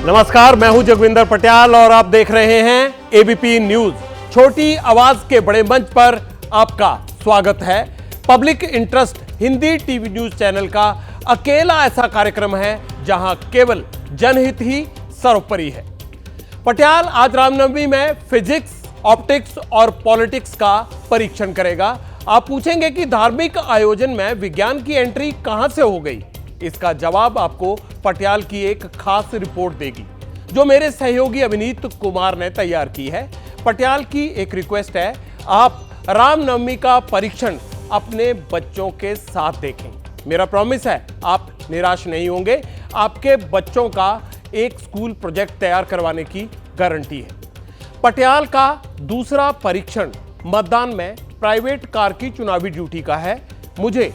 नमस्कार, मैं हूं जगविंदर पटियाल और आप देख रहे हैं एबीपी न्यूज। छोटी आवाज के बड़े मंच पर आपका स्वागत है। Public interest Hindi TV news channel का अकेला ऐसा कार्यक्रम है जहां केवल जनहित ही सर्वोपरि है। पटियाल आज रामनवमी में फिजिक्स, ऑप्टिक्स और पॉलिटिक्स का परीक्षण करेगा। आप पूछेंगे कि धार्मिक आयोजन में विज्ञान की एंट्री कहां से हो गई। इसका जवाब आपको पटियाल की एक खास रिपोर्ट देगी जो मेरे सहयोगी अभिनीत कुमार ने तैयार की है। पटियाल की एक रिक्वेस्ट है, आप रामनवमी का परीक्षण अपने बच्चों के साथ देखें। मेरा प्रॉमिस है, आप निराश नहीं होंगे। आपके बच्चों का एक स्कूल प्रोजेक्ट तैयार करवाने की गारंटी है। पटियाल का दूसरा परीक्षण मतदान में प्राइवेट कार की चुनावी ड्यूटी का है। मुझे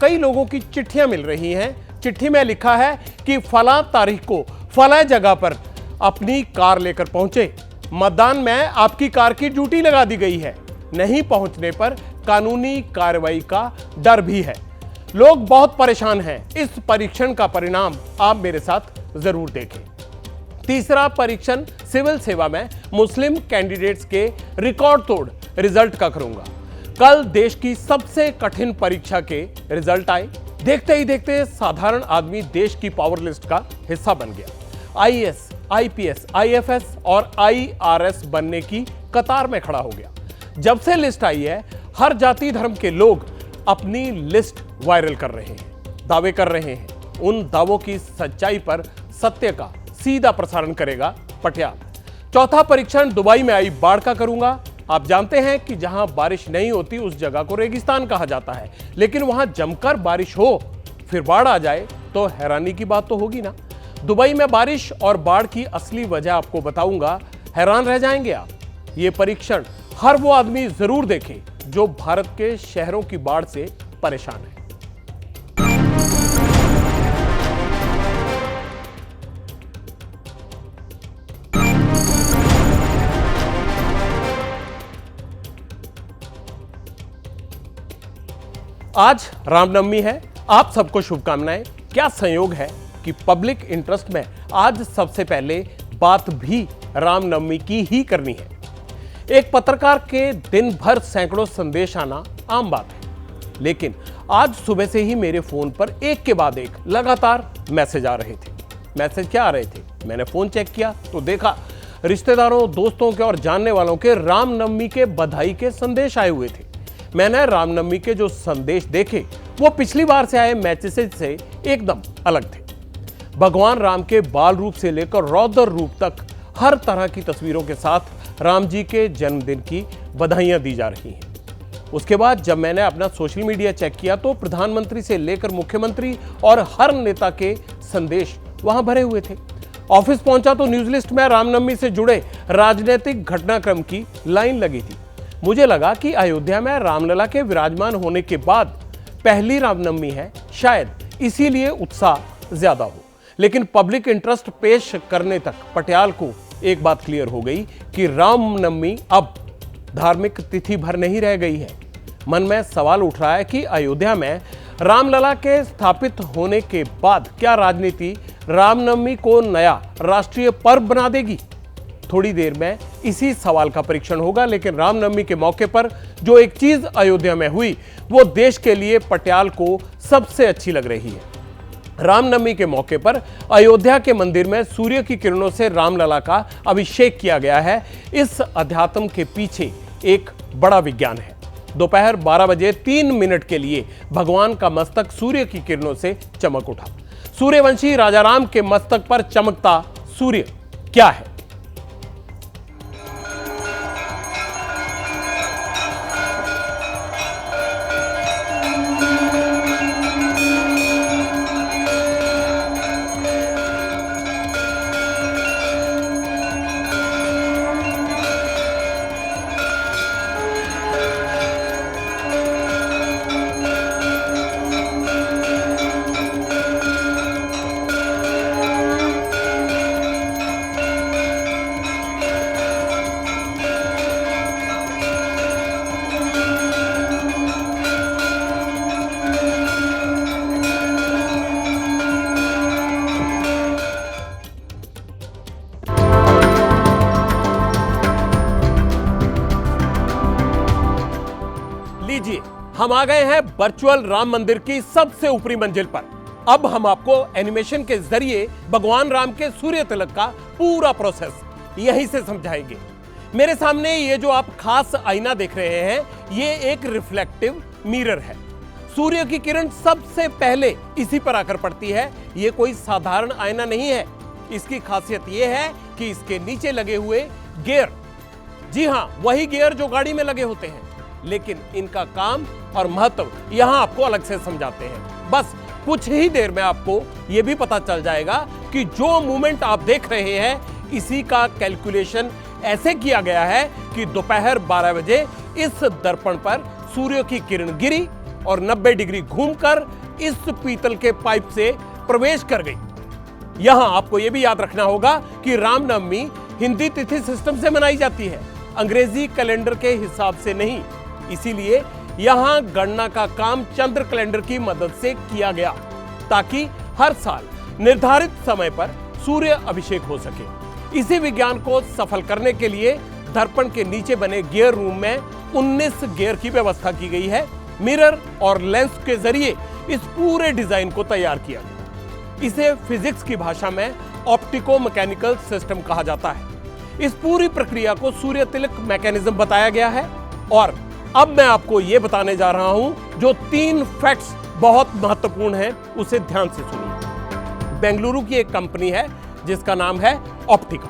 कई लोगों की चिट्ठियां मिल रही हैं। चिट्ठी में लिखा है कि फला तारीख को फला जगह पर अपनी कार लेकर पहुंचे। मतदान में आपकी कार की ड्यूटी लगा दी गई है। नहीं पहुंचने पर कानूनी कार्रवाई का डर भी है। लोग बहुत परेशान हैं। इस परीक्षण का परिणाम आप मेरे साथ जरूर देखें। तीसरा परीक्षण सिविल सेवा में मुस्लिम कैंडिडेट्स के रिकॉर्ड तोड़ रिजल्ट का करूंगा। कल देश की सबसे कठिन परीक्षा के रिजल्ट आए। देखते ही देखते साधारण आदमी देश की पावर लिस्ट का हिस्सा बन गया। आईएएस, आईपीएस, आईएफएस और आईआरएस बनने की कतार में खड़ा हो गया। जब से लिस्ट आई है, हर जाति धर्म के लोग अपनी लिस्ट वायरल कर रहे हैं, दावे कर रहे हैं। उन दावों की सच्चाई पर सत्य का सीधा प्रसारण करेगा पटियाल। चौथा परीक्षण दुबई में आई बाढ़ का करूंगा। आप जानते हैं कि जहां बारिश नहीं होती उस जगह को रेगिस्तान कहा जाता है, लेकिन वहां जमकर बारिश हो फिर बाढ़ आ जाए तो हैरानी की बात तो होगी ना। दुबई में बारिश और बाढ़ की असली वजह आपको बताऊंगा, हैरान रह जाएंगे आप। ये परीक्षण हर वो आदमी जरूर देखे जो भारत के शहरों की बाढ़ से परेशान है। आज रामनवमी है, आप सबको शुभकामनाएं। क्या संयोग है कि पब्लिक इंटरेस्ट में आज सबसे पहले बात भी रामनवमी की ही करनी है। एक पत्रकार के दिन भर सैकड़ों संदेश आना आम बात है, लेकिन आज सुबह से ही मेरे फोन पर एक के बाद एक लगातार मैसेज आ रहे थे। मैसेज क्या आ रहे थे? मैंने फोन चेक किया तो देखा रिश्तेदारों, दोस्तों के और जानने वालों के रामनवमी के बधाई के संदेश आए हुए थे। मैंने रामनवमी के जो संदेश देखे वो पिछली बार से आए मैसेज से एकदम अलग थे। भगवान राम के बाल रूप से लेकर रौद्र रूप तक हर तरह की तस्वीरों के साथ राम जी के जन्मदिन की बधाइयां दी जा रही हैं। उसके बाद जब मैंने अपना सोशल मीडिया चेक किया तो प्रधानमंत्री से लेकर मुख्यमंत्री और हर नेता के संदेश वहां भरे हुए थे। ऑफिस पहुंचा तो न्यूज लिस्ट में रामनवमी से जुड़े राजनीतिक घटनाक्रम की लाइन लगी थी। मुझे लगा कि अयोध्या में रामलला के विराजमान होने के बाद पहली रामनवमी है, शायद इसीलिए उत्साह ज्यादा हो। लेकिन पब्लिक इंटरेस्ट पेश करने तक पटियाल को एक बात क्लियर हो गई कि रामनवमी अब धार्मिक तिथि भर नहीं रह गई है। मन में सवाल उठ रहा है कि अयोध्या में रामलला के स्थापित होने के बाद क्या राजनीति रामनवमी को नया राष्ट्रीय पर्व बना देगी? थोड़ी देर में इसी सवाल का परीक्षण होगा। लेकिन रामनवमी के मौके पर जो एक चीज अयोध्या में हुई वो देश के लिए पटियाल को सबसे अच्छी लग रही है। रामनवमी के मौके पर अयोध्या के मंदिर में सूर्य की किरणों से रामलला का अभिषेक किया गया है। इस अध्यात्म के पीछे एक बड़ा विज्ञान है। दोपहर 12 बजे 3 मिनट के लिए भगवान का मस्तक सूर्य की किरणों से चमक उठा। सूर्यवंशी राजा राम के मस्तक पर चमकता सूर्य क्या है? हम आ गए हैं वर्चुअल राम मंदिर की सबसे ऊपरी मंजिल पर। अब हम आपको एनिमेशन के जरिए भगवान राम के सूर्य तिलक का पूरा प्रोसेस यहीं से समझाएंगे। मेरे सामने ये जो आप खास आईना देख रहे हैं, ये एक रिफ्लेक्टिव मिरर है। सूर्य की किरण सबसे पहले इसी पर आकर पड़ती है। ये कोई साधारण आईना नहीं है। इसकी खासियत यह है कि इसके नीचे लगे हुए गियर, जी हां, वही गियर जो गाड़ी में लगे होते हैं, लेकिन इनका काम और महत्व यहां आपको अलग से समझाते हैं। बस कुछ ही देर में आपको यह भी पता चल जाएगा कि जो मूवमेंट आप देख रहे हैं, इसी का कैलकुलेशन ऐसे किया गया है कि दोपहर 12 बजे इस दर्पण पर सूर्य की किरण गिरी और 90 डिग्री घूमकर इस पीतल के पाइप से प्रवेश कर गई। यहां आपको यह भी याद रखना होगा कि रामनवमी हिंदी तिथि सिस्टम से मनाई जाती है, अंग्रेजी कैलेंडर के हिसाब से नहीं। इसीलिए यहां गणना का काम चंद्र कैलेंडर की मदद से किया गया, ताकि हर साल निर्धारित समय पर सूर्य अभिषेक हो सके। इसी विज्ञान को सफल करने के लिए दर्पण के नीचे बने गियर रूम में 19 गियर की व्यवस्था की गई है। मिरर और लेंस के जरिए इस पूरे डिजाइन को तैयार किया गया। इसे फिजिक्स की भाषा में ऑप्टिको मैकेनिकल सिस्टम कहा जाता है। इस पूरी प्रक्रिया को सूर्य तिलक मैकेनिज्म बताया गया है। और अब मैं आपको यह बताने जा रहा हूं जो 3 फैक्ट्स बहुत महत्वपूर्ण हैं, उसे ध्यान से सुनिए। बेंगलुरु की एक कंपनी है जिसका नाम है ऑप्टिका।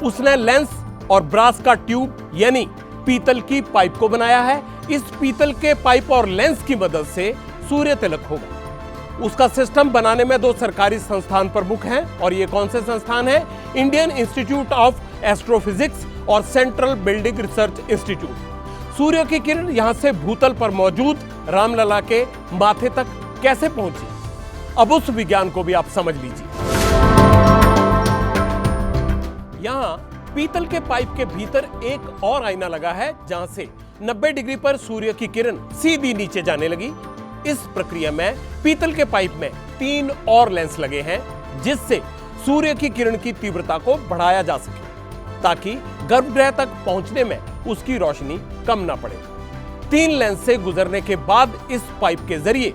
उसने लेंस और ब्रास का ट्यूब यानी पीतल की पाइप को बनाया है। इस पीतल के पाइप और लेंस की मदद से सूर्य तिलक होगा। उसका सिस्टम बनाने में 2 सरकारी संस्थान प्रमुख हैं। और ये कौन से संस्थान हैं? इंडियन इंस्टीट्यूट ऑफ एस्ट्रोफिजिक्स और सेंट्रल बिल्डिंग रिसर्च इंस्टीट्यूट। सूर्य की किरण यहां से भूतल पर मौजूद रामलला के माथे तक कैसे पहुंची, अब उस विज्ञान को भी आप समझ लीजिए। यहां पीतल के पाइप के भीतर एक और आईना लगा है, जहां से 90 डिग्री पर सूर्य की किरण सीधी नीचे जाने लगी। इस प्रक्रिया में पीतल के पाइप में 3 और लेंस लगे हैं, जिससे सूर्य की किरण की तीव्रता को बढ़ाया जा सके, ताकि गर्भगृह तक पहुंचने में उसकी रोशनी कम ना पड़े। 3 लेंस से गुजरने के बाद इस पाइप के जरिए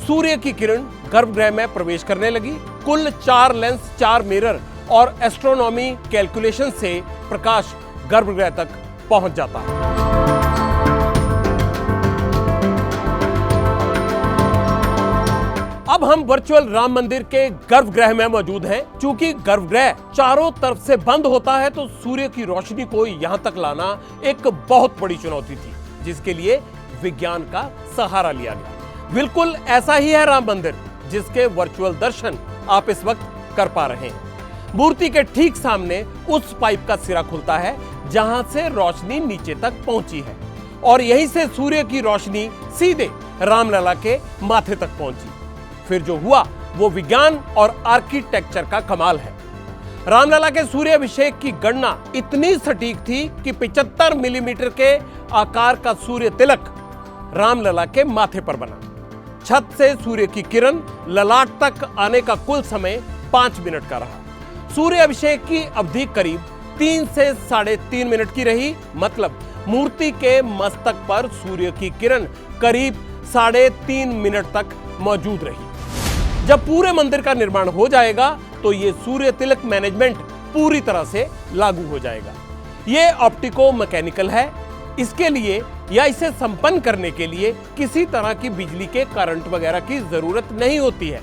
सूर्य की किरण गर्भगृह में प्रवेश करने लगी। कुल 4 लेंस, 4 मिरर और एस्ट्रोनॉमी कैलकुलेशन से प्रकाश गर्भगृह तक पहुंच जाता है। अब हम वर्चुअल राम मंदिर के गर्भगृह में मौजूद हैं। चूंकि गर्भगृह चारों तरफ से बंद होता है, तो सूर्य की रोशनी को यहां तक लाना एक बहुत बड़ी चुनौती थी, जिसके लिए विज्ञान का सहारा लिया गया। बिल्कुल ऐसा ही है राम मंदिर, जिसके वर्चुअल दर्शन आप इस वक्त कर पा रहे हैं। मूर्ति के ठीक सामने उस पाइप का सिरा खुलता है जहां से रोशनी नीचे तक पहुंची है, और यहीं से सूर्य की रोशनी सीधे रामलला के माथे तक पहुंची। फिर जो हुआ वो विज्ञान और आर्किटेक्चर का कमाल है। रामलला के सूर्य अभिषेक की गणना इतनी सटीक थी कि 75 मिलीमीटर के आकार का सूर्य तिलक रामलला के माथे पर बना। छत से सूर्य की किरण ललाट तक आने का कुल समय 5 मिनट का रहा। सूर्य अभिषेक की अवधि करीब 3 से 3.5 मिनट की रही। मतलब मूर्ति के मस्तक पर सूर्य की किरण करीब 3.5 मिनट तक मौजूद रही। जब पूरे मंदिर का निर्माण हो जाएगा, तो यह सूर्य तिलक मैनेजमेंट पूरी तरह से लागू हो जाएगा। यह ऑप्टिको मैकेनिकल है। इसके लिए या इसे संपन्न करने के लिए किसी तरह की बिजली के करंट वगैरह की जरूरत नहीं होती है।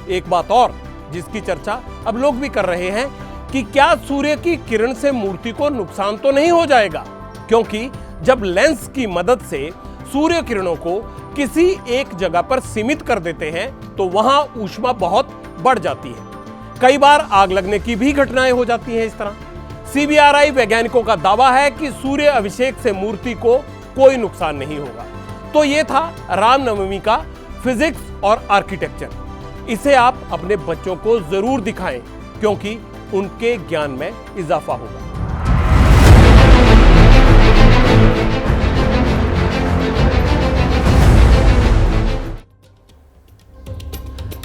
एक बात और जिसकी चर्चा अब लोग भी कर रहे हैं कि क्या सूर्य की किरण से मूर्ति को नुकसान तो नहीं हो जाएगा, क्योंकि जब लेंस की मदद से सूर्य किरणों को किसी एक जगह पर सीमित कर देते हैं, तो वहां ऊष्मा बहुत बढ़ जाती है। कई बार आग लगने की भी घटनाएं हो जाती हैं। इस तरह CBRI वैज्ञानिकों का दावा है कि सूर्य अभिषेक से मूर्ति को कोई नुकसान नहीं होगा। तो यह था रामनवमी का फिजिक्स और आर्किटेक्चर। इसे आप अपने बच्चों को जरूर दिखाएं, क्योंकि उनके ज्ञान में इजाफा होगा।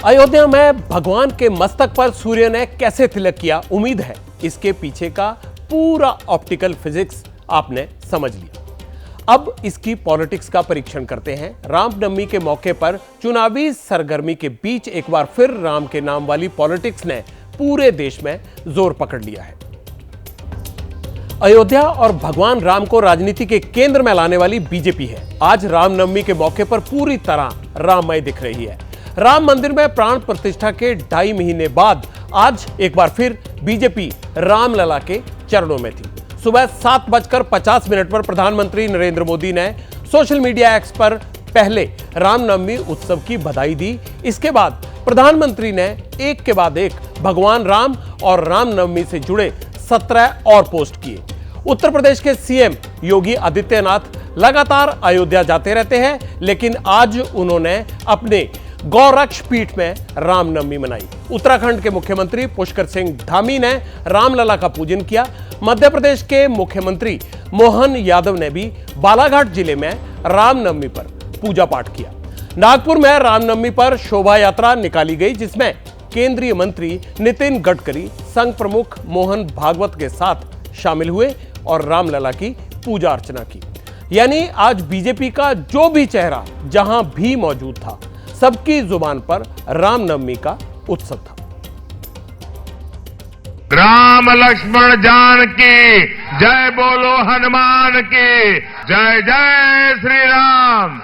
अयोध्या में भगवान के मस्तक पर सूर्य ने कैसे तिलक किया, उम्मीद है इसके पीछे का पूरा ऑप्टिकल फिजिक्स आपने समझ लिया। अब इसकी पॉलिटिक्स का परीक्षण करते हैं। रामनवमी के मौके पर चुनावी सरगर्मी के बीच एक बार फिर राम के नाम वाली पॉलिटिक्स ने पूरे देश में जोर पकड़ लिया है। अयोध्या और भगवान राम को राजनीति के केंद्र में लाने वाली बीजेपी है आज रामनवमी के मौके पर पूरी तरह राममय दिख रही है। राम मंदिर में प्राण प्रतिष्ठा के 2.5 महीने बाद आज एक बार फिर बीजेपी रामलला के चरणों में थी। सुबह 7:50 पर प्रधानमंत्री नरेंद्र मोदी ने सोशल मीडिया एक्स पर पहले रामनवमी उत्सव की बधाई दी। इसके बाद प्रधानमंत्री ने एक के बाद एक भगवान राम और रामनवमी से जुड़े 17 और पोस्ट किए। उत्तर प्रदेश के सीएम योगी आदित्यनाथ लगातार अयोध्या जाते रहते हैं, लेकिन आज उन्होंने अपने गौरक्ष पीठ में रामनवमी मनाई। उत्तराखंड के मुख्यमंत्री पुष्कर सिंह धामी ने रामलला का पूजन किया। मध्य प्रदेश के मुख्यमंत्री मोहन यादव ने भी बालाघाट जिले में रामनवमी पर पूजा पाठ किया। नागपुर में रामनवमी पर शोभा यात्रा निकाली गई, जिसमें केंद्रीय मंत्री नितिन गडकरी संघ प्रमुख मोहन भागवत के साथ शामिल हुए और रामलला की पूजा अर्चना की। यानी आज बीजेपी का जो भी चेहरा जहां भी मौजूद था, सबकी जुबान पर रामनवमी का उत्सव था। राम लक्ष्मण जानकी जय बोलो हनुमान की जय। जय श्री राम,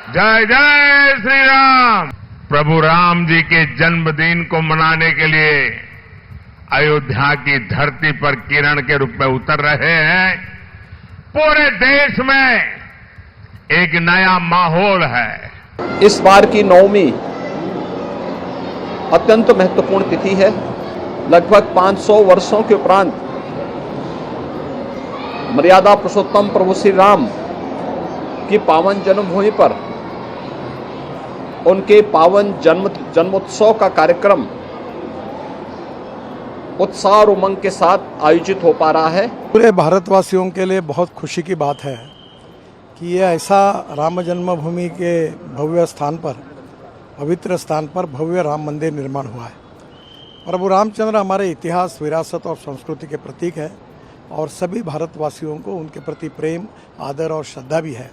जय जय श्री राम। प्रभु राम जी के जन्मदिन को मनाने के लिए अयोध्या की धरती पर किरण के रूप में उतर रहे हैं। पूरे देश में एक नया माहौल है। इस बार की नवमी अत्यंत महत्वपूर्ण तिथि है। लगभग 500 वर्षों के उपरांत मर्यादा पुरुषोत्तम प्रभु श्री राम की पावन जन्मभूमि पर उनके पावन जन्मोत्सव का कार्यक्रम उत्साह और उमंग के साथ आयोजित हो पा रहा है। पूरे भारतवासियों के लिए बहुत खुशी की बात है कि यह ऐसा राम जन्मभूमि के भव्य स्थान पर, पवित्र स्थान पर भव्य राम मंदिर निर्माण हुआ है। प्रभु रामचंद्र हमारे इतिहास, विरासत और संस्कृति के प्रतीक है और सभी भारतवासियों को उनके प्रति प्रेम, आदर और श्रद्धा भी है।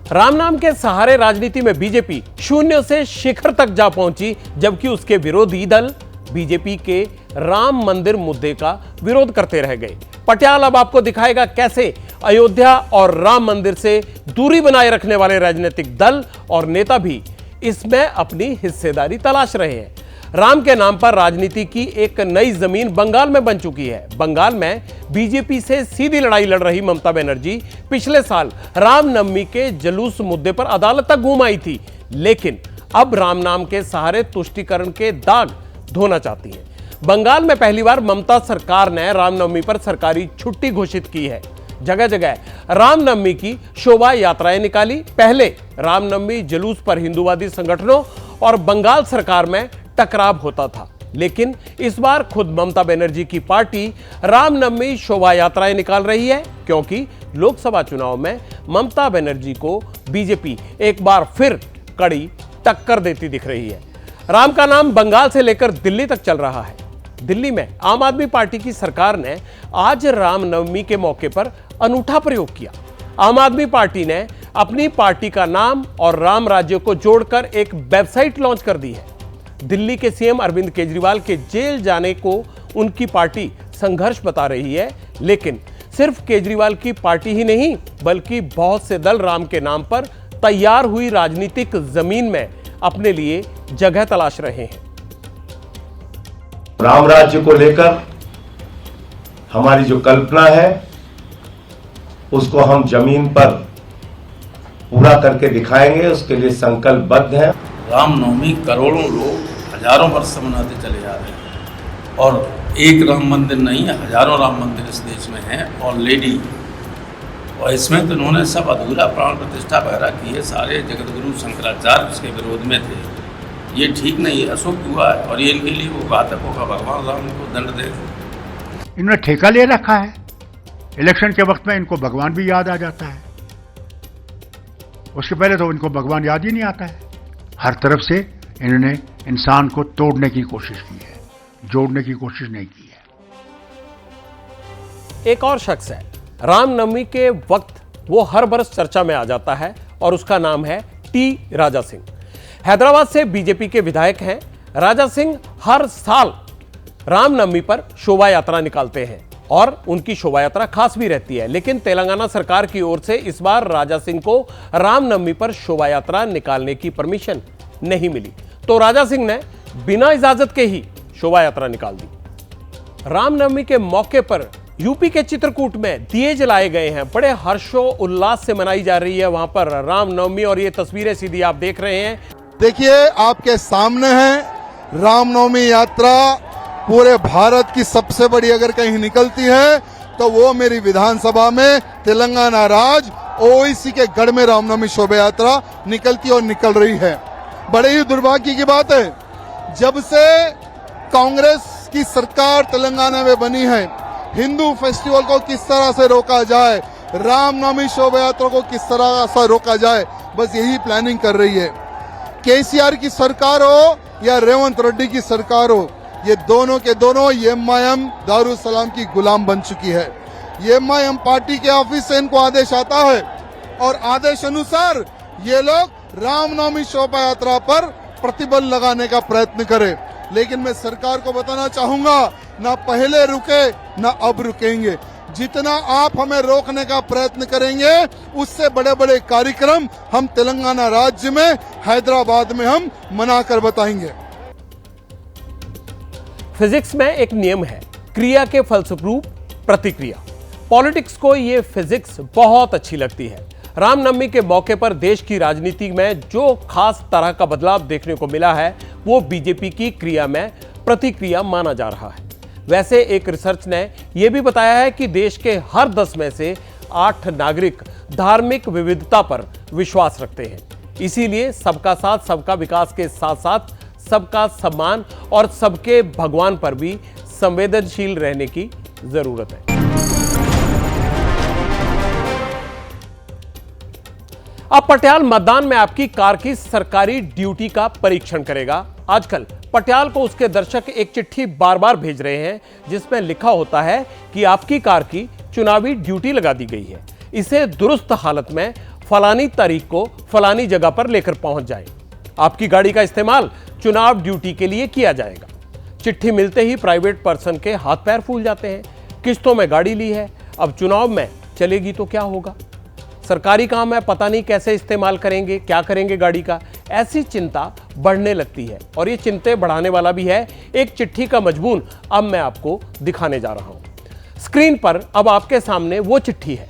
राम नाम के सहारे राजनीति में बीजेपी शून्य से शिखर तक जा पहुंची, जबकि उसके विरोधी दल बीजेपी के राम मंदिर मुद्दे का विरोध करते रह गए। पटियाला अब आपको दिखाएगा कैसे अयोध्या और राम मंदिर से दूरी बनाए रखने वाले राजनीतिक दल और नेता भी इसमें अपनी हिस्सेदारी तलाश रहे हैं। राम के नाम पर राजनीति की एक नई जमीन बंगाल में बन चुकी है। बंगाल में बीजेपी से सीधी लड़ाई लड़ रही ममता बनर्जी पिछले साल रामनवमी के जुलूस मुद्दे पर अदालत तक घूम आई थी, लेकिन अब राम नाम के सहारे तुष्टीकरण के दाग धोना चाहती हैं। बंगाल में पहली बार ममता सरकार ने रामनवमी पर सरकारी छुट्टी घोषित की है। जगह जगह रामनवमी की शोभा यात्राएं निकाली। पहले रामनवमी जुलूस पर हिंदूवादी संगठनों और बंगाल सरकार में टकराव होता था, लेकिन इस बार खुद ममता बनर्जी की पार्टी रामनवमी शोभा यात्राएं निकाल रही है, क्योंकि लोकसभा चुनाव में ममता बनर्जी को बीजेपी एक बार फिर कड़ी टक्कर देती दिख रही है। राम का नाम बंगाल से लेकर दिल्ली तक चल रहा है। दिल्ली में आम आदमी पार्टी की सरकार ने आज रामनवमी के मौके पर अनूठा प्रयोग किया। आम आदमी पार्टी ने अपनी पार्टी का नाम और राम राज्य को जोड़कर एक वेबसाइट लॉन्च कर दी है। दिल्ली के सीएम अरविंद केजरीवाल के जेल जाने को उनकी पार्टी संघर्ष बता रही है, लेकिन सिर्फ केजरीवाल की पार्टी ही नहीं, बल्कि बहुत से दल राम के नाम पर तैयार हुई राजनीतिक जमीन में अपने लिए जगह तलाश रहे हैं। राम राज्य को लेकर हमारी जो कल्पना है उसको हम जमीन पर पूरा करके दिखाएंगे, उसके लिए संकल्पबद्ध हैं। रामनवमी करोड़ों लोग हजारों वर्ष से मनाते चले जा रहे हैं और एक राम मंदिर नहीं है, हजारों राम मंदिर इस देश में हैं ऑलरेडी। और इसमें तो उन्होंने सब अधूरा प्राण प्रतिष्ठा वगैरह की है। सारे जगतगुरु शंकराचार्य उसके विरोध में थे। ये ठीक नहीं है, अशुभ हुआ है और ये इनके लिए वो घातक होगा। भगवान राम को दंड दे। इन्होंने ठेका ले रखा है। इलेक्शन के वक्त में इनको भगवान भी याद आ जाता है, उसके पहले तो इनको भगवान याद ही नहीं आता है। हर तरफ से इन्होंने इंसान को तोड़ने की कोशिश की है, जोड़ने की कोशिश नहीं की है। एक और शख्स है रामनवमी के वक्त वो हर बरस चर्चा में आ जाता है और उसका नाम है टी राजा सिंह। हैदराबाद से बीजेपी के विधायक हैं। राजा सिंह हर साल रामनवमी पर शोभा यात्रा निकालते हैं और उनकी शोभा यात्रा खास भी रहती है, लेकिन तेलंगाना सरकार की ओर से इस बार राजा सिंह को रामनवमी पर शोभा यात्रा निकालने की परमिशन नहीं मिली, तो राजा सिंह ने बिना इजाजत के ही शोभा यात्रा निकाल दी। रामनवमी के मौके पर यूपी के चित्रकूट में दिए जलाए गए हैं। बड़े हर्षो उल्लास से मनाई जा रही है वहां पर रामनवमी, और ये तस्वीरें सीधी आप देख रहे हैं। देखिए आपके सामने है रामनवमी यात्रा। पूरे भारत की सबसे बड़ी अगर कहीं निकलती है तो वो मेरी विधानसभा में तेलंगाना राज्य ओवैसी के गढ़ में रामनवमी शोभा यात्रा निकलती और निकल रही है। बड़े ही दुर्भाग्य की बात है, जब से कांग्रेस की सरकार तेलंगाना में बनी है, हिंदू फेस्टिवल को किस तरह से रोका जाए, रामनवमी शोभा यात्रा को किस तरह से रोका जाए, बस यही प्लानिंग कर रही है। केसीआर की सरकार हो या रेवंत रेड्डी की सरकार हो, ये दोनों के दोनों एमआईएम दारुसलाम की गुलाम बन चुकी है। एमआईएम पार्टी के ऑफिस से इनको आदेश आता है और आदेश अनुसार ये लोग रामनवमी शोभा यात्रा पर प्रतिबंध लगाने का प्रयत्न करें। लेकिन मैं सरकार को बताना चाहूंगा, ना पहले रुके ना अब रुकेंगे। जितना आप हमें रोकने का प्रयत्न करेंगे, उससे बड़े बड़े कार्यक्रम हम तेलंगाना राज्य में, हैदराबाद में हम मनाकर बताएंगे। फिजिक्स में एक नियम है, क्रिया के फलस्वरूप प्रतिक्रिया। पॉलिटिक्स को ये फिजिक्स बहुत अच्छी लगती है। रामनवमी के मौके पर देश की राजनीति में जो खास तरह का बदलाव देखने को मिला है, वो बीजेपी की क्रिया में प्रतिक्रिया माना जा रहा है। वैसे एक रिसर्च ने यह भी बताया है कि देश के हर 10 में से 8 नागरिक धार्मिक विविधता पर विश्वास रखते हैं। इसीलिए सबका साथ सबका विकास के साथ साथ सबका सम्मान और सबके भगवान पर भी संवेदनशील रहने की जरूरत है। अब पटियाल मतदान में आपकी कार की सरकारी ड्यूटी का परीक्षण करेगा। आजकल पटियाल को उसके दर्शक एक चिट्ठी बार बार भेज रहे हैं जिसमें लिखा होता है कि आपकी कार की चुनावी ड्यूटी लगा दी गई है, इसे दुरुस्त हालत में फलानी तारीख को फलानी जगह पर लेकर पहुंच जाए। आपकी गाड़ी का इस्तेमाल चुनाव ड्यूटी के लिए किया जाएगा। चिट्ठी मिलते ही प्राइवेट पर्सन के हाथ पैर फूल जाते हैं। किस्तों में गाड़ी ली है, अब चुनाव में चलेगी तो क्या होगा, सरकारी काम है, पता नहीं कैसे इस्तेमाल करेंगे, क्या करेंगे गाड़ी का, ऐसी चिंता बढ़ने लगती है। और ये चिंता बढ़ाने वाला भी है एक चिट्ठी का मजमून अब मैं आपको दिखाने जा रहा हूं। स्क्रीन पर अब आपके सामने वो चिट्ठी है।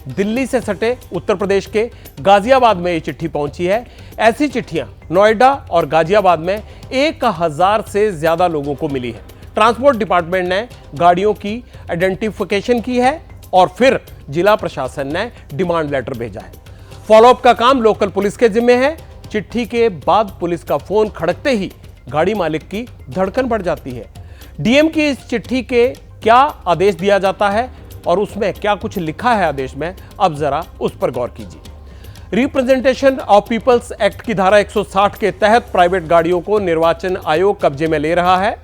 दिल्ली से सटे उत्तर प्रदेश के गाजियाबाद में ये चिट्ठी पहुंची है। ऐसी चिट्ठियां नोएडा और गाजियाबाद में 1000 से ज्यादा लोगों को मिली है। ट्रांसपोर्ट डिपार्टमेंट ने गाड़ियों की आइडेंटिफिकेशन की है और फिर जिला प्रशासन ने डिमांड लेटर भेजा है। फॉलोअप का काम लोकल पुलिस के जिम्मे है। चिट्ठी के बाद पुलिस का फोन खड़कते ही गाड़ी मालिक की धड़कन बढ़ जाती है। डीएम की इस चिट्ठी के क्या आदेश दिया जाता है और उसमें क्या कुछ लिखा है आदेश में, अब जरा उस पर गौर कीजिए। रिप्रेजेंटेशन ऑफ पीपल्स एक्ट की धारा 160 के तहत प्राइवेट गाड़ियों को निर्वाचन आयोग कब्जे में ले रहा है।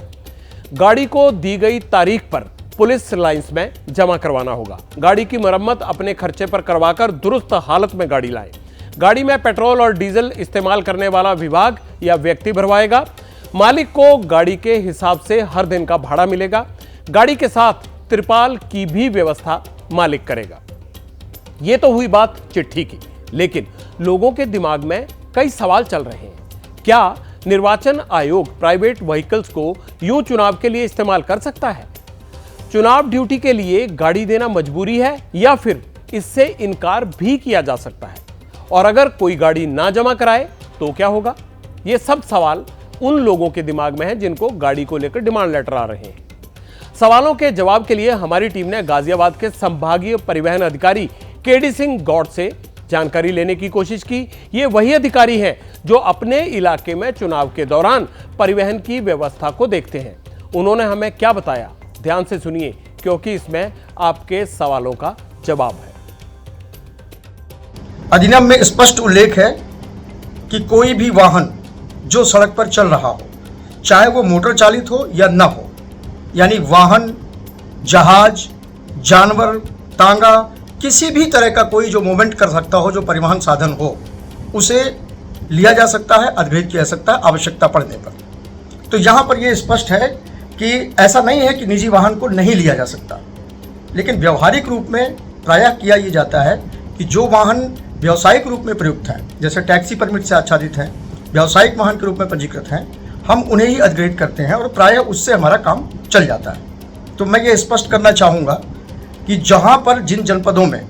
गाड़ी को दी गई तारीख पर पुलिस लाइंस में जमा करवाना होगा। गाड़ी की मरम्मत अपने खर्चे पर करवाकर दुरुस्त हालत में गाड़ी लाएं। गाड़ी में पेट्रोल और डीजल इस्तेमाल करने वाला विभाग या व्यक्ति भरवाएगा। मालिक को गाड़ी के हिसाब से हर दिन का भाड़ा मिलेगा। गाड़ी के साथ त्रिपाल की भी व्यवस्था मालिक करेगा। यह तो हुई बात चिट्ठी की, लेकिन लोगों के दिमाग में कई सवाल चल रहे हैं। क्या निर्वाचन आयोग प्राइवेट व्हीकल्स को यूं चुनाव के लिए इस्तेमाल कर सकता है? चुनाव ड्यूटी के लिए गाड़ी देना मजबूरी है या फिर इससे इनकार भी किया जा सकता है? और अगर कोई गाड़ी ना जमा कराए तो क्या होगा? ये सब सवाल उन लोगों के दिमाग में है जिनको गाड़ी को लेकर डिमांड लेटर आ रहे हैं। सवालों के जवाब के लिए हमारी टीम ने गाजियाबाद के संभागीय परिवहन अधिकारी केडी सिंह गौड़ से जानकारी लेने की कोशिश की। ये वही अधिकारी हैं जो अपने इलाके में चुनाव के दौरान परिवहन की व्यवस्था को देखते हैं। उन्होंने हमें क्या बताया, ध्यान से सुनिए, क्योंकि इसमें आपके सवालों का जवाब है। अधिनियम में स्पष्ट उल्लेख है कि कोई भी वाहन जो सड़क पर चल रहा हो, चाहे वो मोटर चालित हो या न हो, यानी वाहन, जहाज, जानवर, तांगा किसी भी तरह का कोई जो मूवमेंट कर सकता हो, जो परिवहन साधन हो, उसे लिया जा सकता है, अधिग्रहित किया जा सकता है आवश्यकता पड़ने पर। तो यहाँ पर यह स्पष्ट है कि ऐसा नहीं है कि निजी वाहन को नहीं लिया जा सकता, लेकिन व्यवहारिक रूप में प्रायः किया ये जाता है कि जो वाहन व्यावसायिक रूप में प्रयुक्त हैं, जैसे टैक्सी परमिट से आच्छादित हैं, व्यावसायिक वाहन के रूप में पंजीकृत हैं, हम उन्हें ही अधिग्रहित करते हैं और प्रायः उससे हमारा काम चल जाता है। तो मैं ये स्पष्ट करना चाहूँगा कि जहाँ पर जिन जनपदों में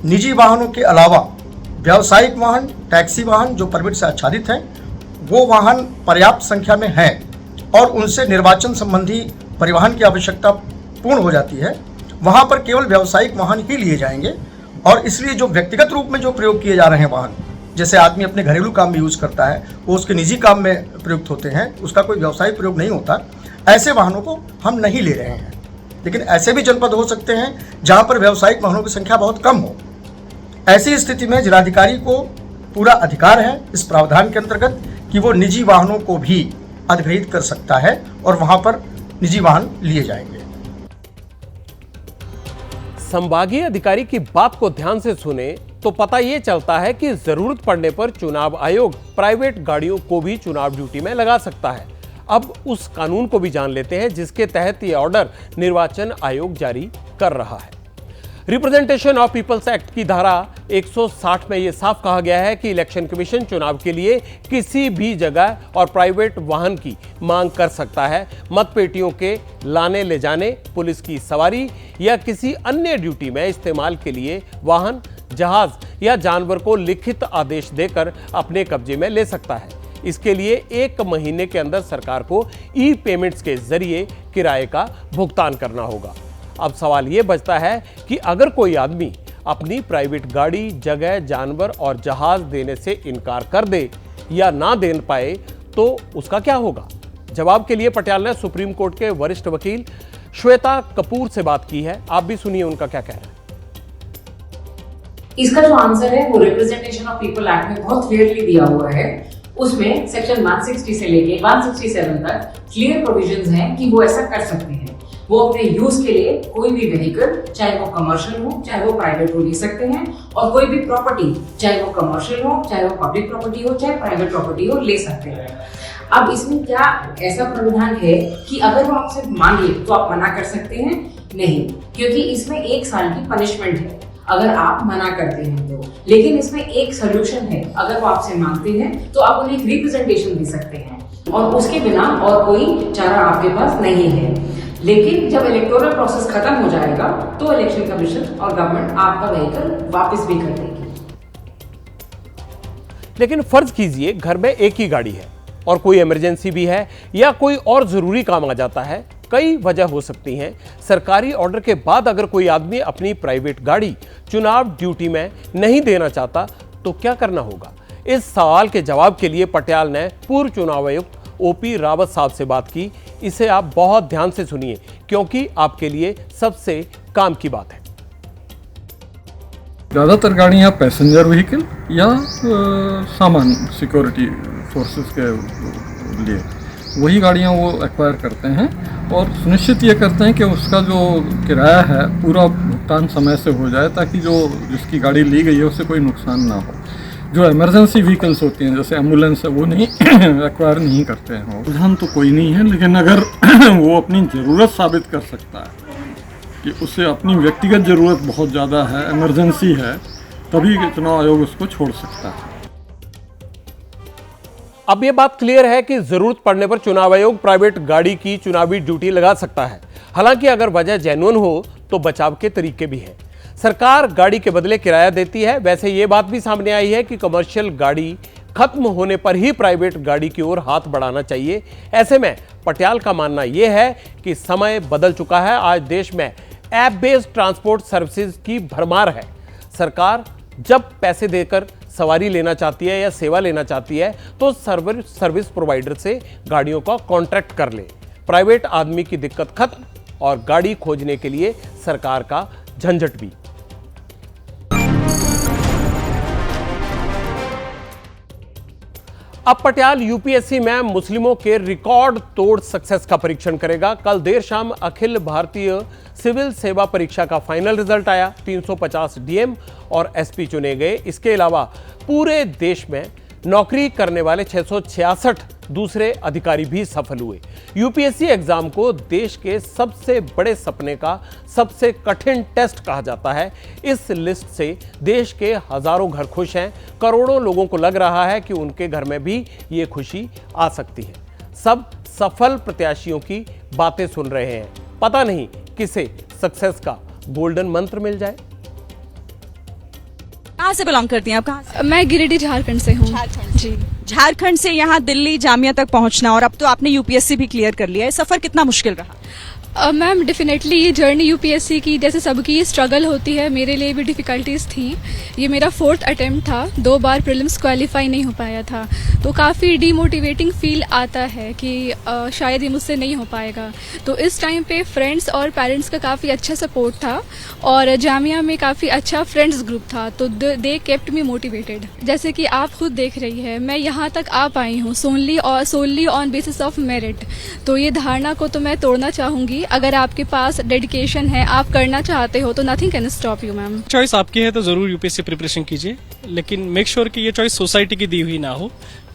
निजी वाहनों के अलावा व्यावसायिक वाहन, टैक्सी वाहन जो परमिट से आच्छादित हैं, वो वाहन पर्याप्त संख्या में हैं और उनसे निर्वाचन संबंधी परिवहन की आवश्यकता पूर्ण हो जाती है, वहाँ पर केवल व्यावसायिक वाहन ही लिए जाएंगे। और इसलिए जो व्यक्तिगत रूप में जो प्रयोग किए जा रहे हैं वाहन, जैसे आदमी अपने घरेलू काम में यूज़ करता है, वो उसके निजी काम में प्रयुक्त होते हैं, उसका कोई व्यावसायिक प्रयोग नहीं होता, ऐसे वाहनों को हम नहीं ले रहे हैं। लेकिन ऐसे भी जनपद हो सकते हैं जहाँ पर व्यावसायिक वाहनों की संख्या बहुत कम हो। ऐसी स्थिति में जिलाधिकारी को पूरा अधिकार है इस प्रावधान के अंतर्गत कि वो निजी वाहनों को भी अधिग्रहित कर सकता है और वहाँ पर निजी वाहन लिए जाएंगे। संभागीय अधिकारी की बात को ध्यान से सुने तो पता ये चलता है कि जरूरत पड़ने पर चुनाव आयोग प्राइवेट गाड़ियों को भी चुनाव ड्यूटी में लगा सकता है। अब उस कानून को भी जान लेते हैं जिसके तहत ये ऑर्डर निर्वाचन आयोग जारी कर रहा है। रिप्रेजेंटेशन ऑफ पीपल्स एक्ट की धारा 160 में यह साफ कहा गया है कि इलेक्शन कमीशन चुनाव के लिए किसी भी जगह और प्राइवेट वाहन की मांग कर सकता है। मतपेटियों के लाने ले जाने, पुलिस की सवारी या किसी अन्य ड्यूटी में इस्तेमाल के लिए वाहन, जहाज या जानवर को लिखित आदेश देकर अपने कब्जे में ले सकता है। इसके लिए 1 महीने के अंदर सरकार को ई पेमेंट्स के जरिए किराए का भुगतान करना होगा। अब सवाल ये बचता है कि अगर कोई आदमी अपनी प्राइवेट गाड़ी, जगह, जानवर और जहाज देने से इनकार कर दे या ना दे पाए तो उसका क्या होगा? जवाब के लिए पटियाला ने सुप्रीम कोर्ट के वरिष्ठ वकील श्वेता कपूर से बात की है। आप भी सुनिए उनका क्या कहना है। इसका जो आंसर है वो रिप्रेजेंटेशन ऑफ पीपल एक्ट में बहुत क्लियरली दिया हुआ है। उसमें सेक्शन 160 से लेके 167 तक क्लियर प्रोविजंस हैं कि वो ऐसा कर सकते हैं। वो अपने यूज के लिए कोई भी व्हीकल, चाहे वो कमर्शियल हो चाहे वो प्राइवेट हो, ले सकते हैं और कोई भी प्रॉपर्टी, चाहे वो कमर्शियल हो चाहे वो पब्लिक प्रॉपर्टी हो चाहे प्राइवेट प्रॉपर्टी हो, ले सकते हैं। अब इसमें क्या ऐसा प्रावधान है कि अगर वो आपसे मांग ले तो आप मना कर सकते हैं? नहीं, क्योंकि इसमें 1 साल की पनिशमेंट है अगर आप मना करते हैं तो। लेकिन इसमें एक सोल्यूशन है, अगर वो आपसे मांगते हैं तो आप उन्हें एक रिप्रेजेंटेशन दे सकते हैं और उसके बिना और कोई चारा आपके पास नहीं है। लेकिन जब इलेक्टोरल प्रोसेस खत्म हो जाएगा तो इलेक्शन कमीशन और गवर्नमेंट आपका व्हीकल वापस भी कर देगी। लेकिन फर्ज कीजिए घर में एक ही गाड़ी है और कोई इमरजेंसी भी है या कोई और जरूरी काम आ जाता है। कई वजह हो सकती हैं। सरकारी ऑर्डर के बाद अगर कोई आदमी अपनी प्राइवेट गाड़ी चुनाव ड्यूटी में नहीं देना चाहता तो क्या करना होगा? इस सवाल के जवाब के लिए पटियाला ने पूर्व चुनाव आयुक्त ओपी रावत साहब से बात की। इसे आप बहुत ध्यान से सुनिए क्योंकि आपके लिए सबसे काम की बात है। ज़्यादातर गाड़ियाँ पैसेंजर व्हीकल या सामान सिक्योरिटी फोर्सेस के लिए वही गाड़ियाँ वो एक्वायर करते हैं और सुनिश्चित ये करते हैं कि उसका जो किराया है पूरा भुगतान समय से हो जाए ताकि जो जिसकी गाड़ी ली गई है उससे कोई नुकसान ना हो। जो इमरजेंसी व्हीकल्स होती हैं जैसे एम्बुलेंस है वो नहीं एक्वायर नहीं करते हैं। रुझान तो कोई नहीं है, लेकिन अगर वो अपनी ज़रूरत साबित कर सकता है कि उसे अपनी व्यक्तिगत ज़रूरत बहुत ज़्यादा है, इमरजेंसी है, तभी चुनाव आयोग उसको छोड़ सकता है। अब यह बात क्लियर है कि जरूरत पड़ने पर चुनाव आयोग प्राइवेट गाड़ी की चुनावी ड्यूटी लगा सकता है। हालांकि अगर वजह जेन्युइन हो तो बचाव के तरीके भी हैं। सरकार गाड़ी के बदले किराया देती है। वैसे ये बात भी सामने आई है कि कमर्शियल गाड़ी खत्म होने पर ही प्राइवेट गाड़ी की ओर हाथ बढ़ाना चाहिए। ऐसे में पटियाला का मानना यह है कि समय बदल चुका है। आज देश में ऐप बेस्ड ट्रांसपोर्ट सर्विसेज की भरमार है। सरकार जब पैसे देकर सवारी लेना चाहती है या सेवा लेना चाहती है तो सर्विस प्रोवाइडर से गाड़ियों का कॉन्ट्रैक्ट कर ले। प्राइवेट आदमी की दिक्कत खत्म और गाड़ी खोजने के लिए सरकार का झंझट भी। अब पटियाल यूपीएससी में मुस्लिमों के रिकॉर्ड तोड़ सक्सेस का परीक्षण करेगा। कल देर शाम अखिल भारतीय सिविल सेवा परीक्षा का फाइनल रिजल्ट आया। 350 डीएम और एसपी चुने गए। इसके अलावा पूरे देश में नौकरी करने वाले 666 दूसरे अधिकारी भी सफल हुए। यूपीएससी एग्जाम को देश के सबसे बड़े सपने का सबसे कठिन टेस्ट कहा जाता है। इस लिस्ट से देश के हजारों घर खुश हैं। करोड़ों लोगों को लग रहा है कि उनके घर में भी ये खुशी आ सकती है। सब सफल प्रत्याशियों की बातें सुन रहे हैं। पता नहीं किसे सक्सेस का गोल्डन मंत्र मिल जाए। कहाँ से बिलोंग करती हैं आप? कहाँ से? मैं गिरिडीह झारखंड से हूँ। जी, झारखंड से यहाँ दिल्ली जामिया तक पहुँचना, और अब तो आपने यूपीएससी भी क्लियर कर लिया है। सफर कितना मुश्किल रहा? मैम डेफिनेटली ये जर्नी यूपीएससी की जैसे सबकी स्ट्रगल होती है, मेरे लिए भी डिफ़िकल्टीज़ थी। ये मेरा 4th अटेम्प्ट था, 2 बार प्रीलिम्स क्वालिफाई नहीं हो पाया था, तो काफ़ी डीमोटिवेटिंग फील आता है कि शायद ये मुझसे नहीं हो पाएगा। तो इस टाइम पे फ्रेंड्स और पेरेंट्स का काफ़ी अच्छा सपोर्ट था और जामिया में काफ़ी अच्छा फ्रेंड्स ग्रुप था, तो दे केप्ट मी मोटिवेटेड। जैसे कि आप खुद देख रही है, मैं यहाँ तक आ पाई हूँ सोनली ऑन बेसिस ऑफ मेरिट। तो ये धारणा को तो मैं तोड़ना चाहूँगी। अगर आपके पास डेडिकेशन है, आप करना चाहते हो, तो nothing can stop you. Ma'am choice आपकी है तो जरूर यूपीएससी प्रिपरेशन कीजिए, लेकिन मेक श्योर कि ये चॉइस सोसाइटी की दी हुई ना हो।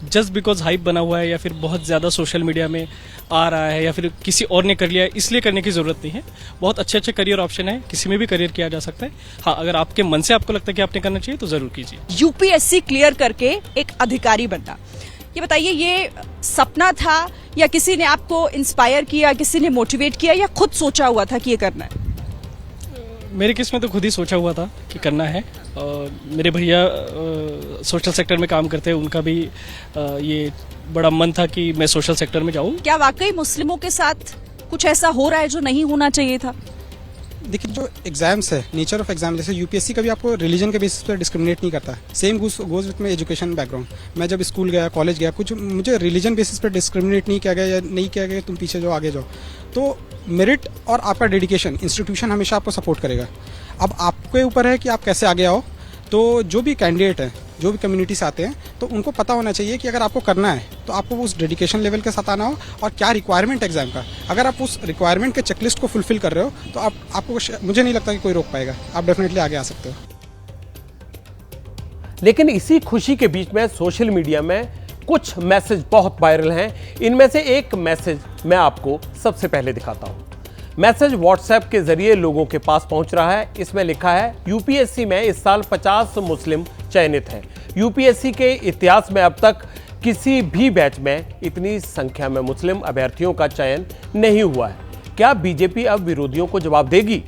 जस्ट बिकॉज हाइप बना हुआ है या फिर बहुत ज्यादा सोशल मीडिया में आ रहा है या फिर किसी और ने कर लिया है, इसलिए करने की जरूरत नहीं है। बहुत अच्छे अच्छे करियर ऑप्शन है, किसी में भी करियर किया जा सकता है। हाँ, अगर आपके मन से आपको लगता है कि आपने करना चाहिए तो जरूर कीजिए। यूपीएससी क्लियर करके एक अधिकारी बनना, ये बताइए, ये सपना था या किसी ने आपको इंस्पायर किया, किसी ने मोटिवेट किया, या खुद सोचा हुआ था कि ये करना है? मेरे केस में तो खुद ही सोचा हुआ था कि करना है। और मेरे भैया सोशल सेक्टर में काम करते हैं, उनका भी ये बड़ा मन था कि मैं सोशल सेक्टर में जाऊं। क्या वाकई मुस्लिमों के साथ कुछ ऐसा हो रहा है जो नहीं होना चाहिए था? देखिए, जो एग्जाम्स है, नेचर ऑफ एग्जाम, जैसे यूपीएससी कभी आपको रिलीजन के बेसिस पर डिस्क्रिमिनेट नहीं करता। Same goes with my education background. मैं जब स्कूल गया, कॉलेज गया, कुछ मुझे रिलीजन बेसिस पर डिस्क्रिमिनेट नहीं किया गया या नहीं किया गया तुम पीछे जाओ, आगे जाओ। तो मेरिट और आपका डेडिकेशन, इंस्टीट्यूशन हमेशा आपको सपोर्ट करेगा। अब आपके ऊपर है कि आप कैसे आगे आओ। तो जो भी कैंडिडेट है, जो भी कम्युनिटी से आते हैं, तो उनको पता होना चाहिए कि अगर आपको करना है तो आपको उस डेडिकेशन लेवल के साथ आना हो और क्या रिक्वायरमेंट एग्जाम का। अगर आप उस रिक्वायरमेंट के चेकलिस्ट को फुलफिल कर रहे हो तो आपको मुझे नहीं लगता कि कोई रोक पाएगा। आप डेफिनेटली आगे आ सकते हो। लेकिन इसी खुशी के बीच में सोशल मीडिया में कुछ मैसेज बहुत वायरल हैं। इनमें से एक मैसेज मैं आपको सबसे पहले दिखाता हूं। मैसेज व्हाट्सएप के जरिए लोगों के पास पहुंच रहा है। इसमें लिखा है, यूपीएससी में इस साल 50 मुस्लिम चयनित हैं। यूपीएससी के इतिहास में अब तक किसी भी बैच में इतनी संख्या में मुस्लिम अभ्यर्थियों का चयन नहीं हुआ है। क्या बीजेपी अब विरोधियों को जवाब देगी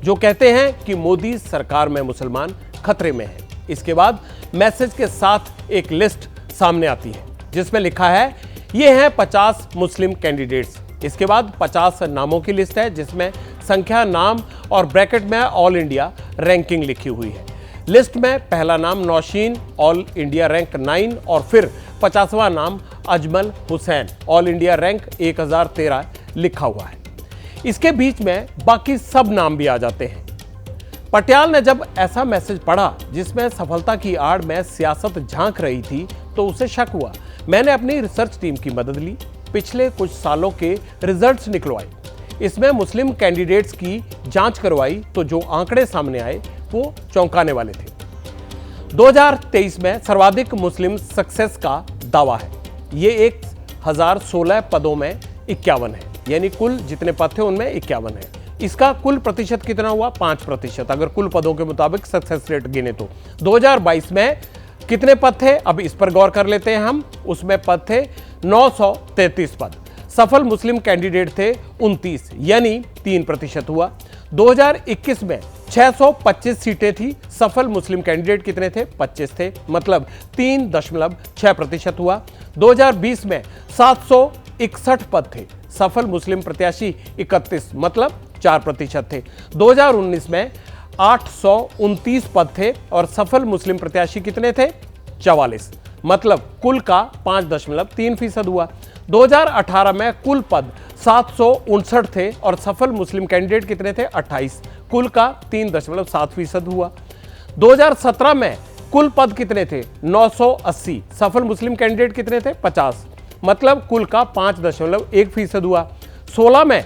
जो कहते हैं कि मोदी सरकार में मुसलमान खतरे में है? इसके बाद मैसेज के साथ एक लिस्ट सामने आती है जिसमें लिखा है, ये हैं 50 मुस्लिम कैंडिडेट्स। इसके बाद 50 नामों की लिस्ट है जिसमें संख्या, नाम और ब्रैकेट में ऑल इंडिया रैंकिंग लिखी हुई है। लिस्ट में पहला नाम नौशीन, ऑल इंडिया रैंक 9, और फिर 50वां नाम Ajmal Hussain, all India rank 1013 लिखा हुआ है। इसके बीच में बाकी सब नाम भी आ जाते हैं। पटियाल ने जब ऐसा मैसेज पढ़ा जिसमें सफलता की आड़ में सियासत झांक रही थी तो उसे शक हुआ। मैंने अपनी रिसर्च टीम की मदद ली, पिछले कुछ सालों के रिजल्ट्स निकलवाए, इसमें मुस्लिम कैंडिडेट्स की जांच करवाई तो जो आंकड़े सामने आए वो चौंकाने वाले थे। 2023 में सर्वाधिक मुस्लिम सक्सेस का दावा है। ये 1016 पदों में 51 है, यानी कुल जितने पद थे उनमें 51 है। इसका कुल प्रतिशत कितना हुआ? 5%, अगर कुल पदों के मुताबिक सक्सेस रेट गिने तो। 2022 में कितने पद थे, अब इस पर गौर कर लेते हैं हम। उसमें पद थे 933 पद। सफल मुस्लिम कैंडिडेट थे 29, यानी 3% हुआ। 2021 में 625 सीटें थी, सफल मुस्लिम कैंडिडेट कितने थे? 25 थे, मतलब 3.6% हुआ। 2020 में 761 पद थे, सफल मुस्लिम प्रत्याशी 31, मतलब 4% थे। 2019 में 829 पद थे और सफल मुस्लिम प्रत्याशी कितने थे? 44, मतलब कुल का 5.3% हुआ। 2018 में कुल पद 759 थे और सफल मुस्लिम कैंडिडेट कितने थे? 28, कुल का 3.7% हुआ। 2017 में कुल पद कितने थे? 980। सफल मुस्लिम कैंडिडेट कितने थे? 50। मतलब कुल का 5.1% हुआ। 16 में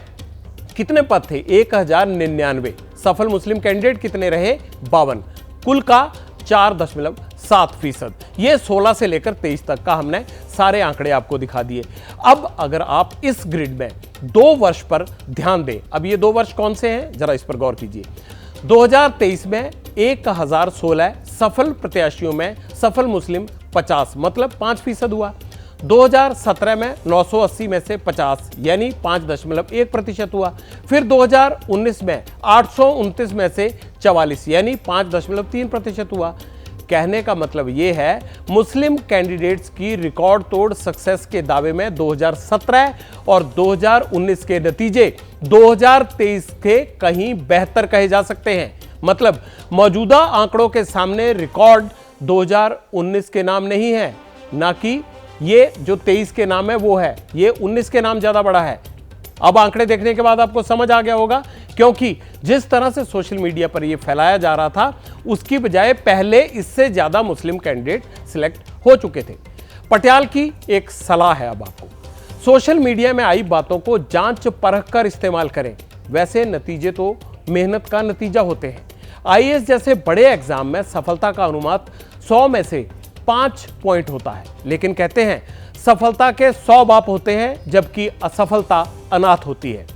कितने पद थे? 1099। सफल मुस्लिम कैंडिडेट कितने रहे? 52। कुल का 4.7%। ये 16 से लेकर 23 तक का हमने सारे आंकड़े आपको दिखा दिए। अब अगर आप इस ग्रिड में 2 वर्ष पर ध्यान दें, अब ये 2 वर्ष कौन से हैं जरा इस पर गौर कीजिए। 2023 में 1016 सफल प्रत्याशियों में सफल मुस्लिम 50, मतलब 5% हुआ। 2017 में 980 में से 50 यानी 5.1% हुआ। फिर 2019 में 829 में से 44 यानी 5.3% हुआ। कहने का मतलब यह है मुस्लिम कैंडिडेट्स की रिकॉर्ड तोड़ सक्सेस के दावे में 2017 और 2019 के नतीजे 2023 के कहीं बेहतर कहे जा सकते हैं। मतलब मौजूदा आंकड़ों के सामने रिकॉर्ड 2019 के नाम नहीं है, ना कि ये जो 23 के नाम है वो है, ये 19 के नाम ज्यादा बड़ा है। अब आंकड़े देखने के बाद आपको समझ आ गया होगा, क्योंकि जिस तरह से सोशल मीडिया पर ये फैलाया जा रहा था उसकी बजाय पहले इससे ज्यादा मुस्लिम कैंडिडेट सिलेक्ट हो चुके थे। पटियाल की एक सलाह है अब आपको, सोशल मीडिया में आई बातों को जांच परख कर इस्तेमाल करें। वैसे नतीजे तो मेहनत का नतीजा होते हैं। आईएएस जैसे बड़े एग्जाम में सफलता का अनुमान 100 में से 5 पॉइंट होता है, लेकिन कहते हैं सफलता के 100 बाप होते हैं जबकि असफलता अनाथ होती है।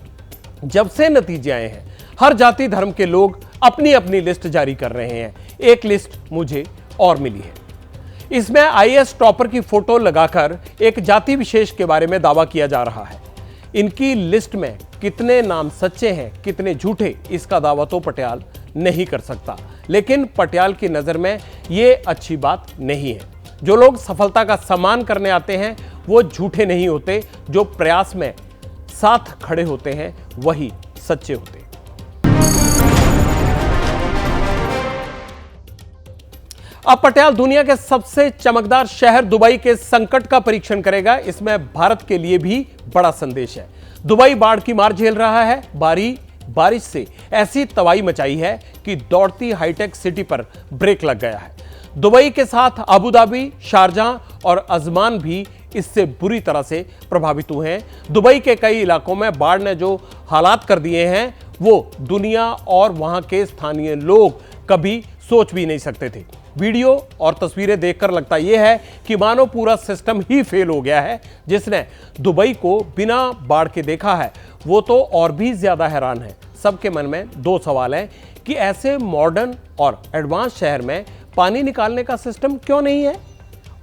जब से नतीजे आए हैं हर जाति धर्म के लोग अपनी अपनी लिस्ट जारी कर रहे हैं। एक लिस्ट मुझे और मिली है, इसमें आईएएस टॉपर की फोटो लगाकर एक जाति विशेष के बारे में दावा किया जा रहा है। इनकी लिस्ट में कितने नाम सच्चे हैं कितने झूठे, इसका दावा तो पटियाल नहीं कर सकता, लेकिन पटियाल की नजर में यह अच्छी बात नहीं है। जो लोग सफलता का सम्मान करने आते हैं वो झूठे नहीं होते, जो प्रयास में साथ खड़े होते हैं वही सच्चे होते हैं। अब पटियाल दुनिया के सबसे चमकदार शहर दुबई के संकट का परीक्षण करेगा। इसमें भारत के लिए भी बड़ा संदेश है। दुबई बाढ़ की मार झेल रहा है। बारिश से ऐसी तबाही मचाई है कि दौड़ती हाईटेक सिटी पर ब्रेक लग गया है। दुबई के साथ अबू धाबी, शारजाह और अजमान भी इससे बुरी तरह से प्रभावित हुए हैं। दुबई के कई इलाकों में बाढ़ ने जो हालात कर दिए हैं वो दुनिया और वहां के स्थानीय लोग कभी सोच भी नहीं सकते थे। वीडियो और तस्वीरें देखकर लगता यह है कि मानो पूरा सिस्टम ही फेल हो गया है। जिसने दुबई को बिना बाढ़ के देखा है वो तो और भी ज्यादा हैरान है। सबके मन में 2 सवाल हैं कि ऐसे मॉडर्न और एडवांस शहर में पानी निकालने का सिस्टम क्यों नहीं है,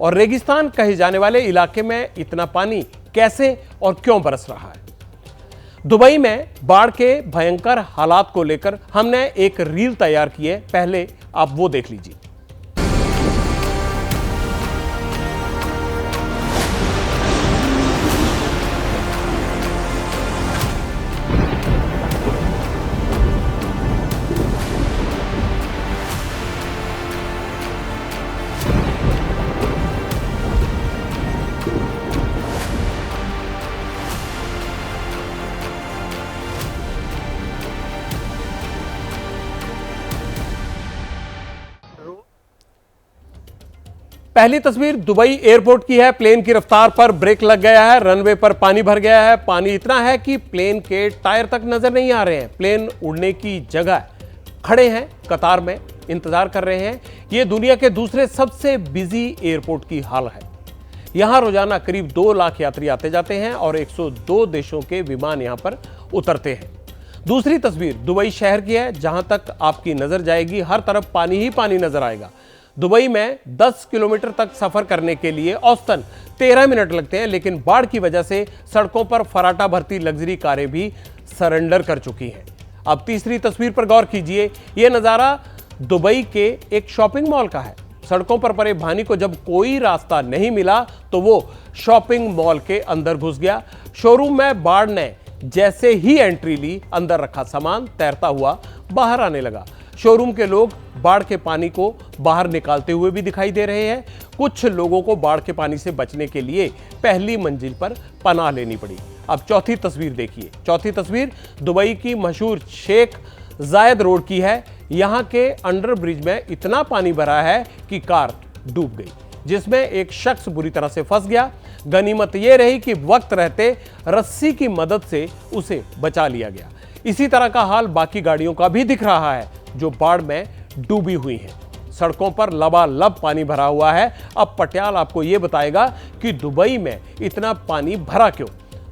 और रेगिस्तान कहे जाने वाले इलाके में इतना पानी कैसे और क्यों बरस रहा है। दुबई में बाढ़ के भयंकर हालात को लेकर हमने एक रील तैयार की है, पहले आप वो देख लीजिए। पहली तस्वीर दुबई एयरपोर्ट की है। प्लेन की रफ्तार पर ब्रेक लग गया है, रनवे पर पानी भर गया है। पानी इतना है कि प्लेन के टायर तक नजर नहीं आ रहे हैं। प्लेन उड़ने की जगह खड़े हैं, कतार में इंतजार कर रहे हैं। यह दुनिया के दूसरे सबसे बिजी एयरपोर्ट की हाल है। यहां रोजाना करीब 2 लाख यात्री आते जाते हैं और 102 देशों के विमान यहां पर उतरते हैं। दूसरी तस्वीर दुबई शहर की है। जहां तक आपकी नजर जाएगी हर तरफ पानी ही पानी नजर आएगा। दुबई में 10 किलोमीटर तक सफर करने के लिए औसतन 13 मिनट लगते हैं, लेकिन बाढ़ की वजह से सड़कों पर फराटा भरती लग्जरी कारें भी सरेंडर कर चुकी हैं। अब तीसरी तस्वीर पर गौर कीजिए। यह नजारा दुबई के एक शॉपिंग मॉल का है। सड़कों पर पड़े पानी को जब कोई रास्ता नहीं मिला तो वो शॉपिंग मॉल के अंदर घुस गया। शोरूम में बाढ़ ने जैसे ही एंट्री ली, अंदर रखा सामान तैरता हुआ बाहर आने लगा। शोरूम के लोग बाढ़ के पानी को बाहर निकालते हुए भी दिखाई दे रहे हैं। कुछ लोगों को बाढ़ के पानी से बचने के लिए पहली मंजिल पर पनाह लेनी पड़ी। अब चौथी तस्वीर देखिए। चौथी तस्वीर दुबई की मशहूर शेख जायद रोड की है। यहां के अंडर ब्रिज में इतना पानी भरा है कि कार डूब गई, जिसमें एक शख्स बुरी तरह से फंस गया। गनीमत यह रही कि वक्त रहते रस्सी की मदद से उसे बचा लिया गया। इसी तरह का हाल बाकी गाड़ियों का भी दिख रहा है जो बाढ़ में डूबी हुई हैं। सड़कों पर लबालब पानी भरा हुआ है। अब पटियाल आपको यह बताएगा कि दुबई में इतना पानी भरा क्यों।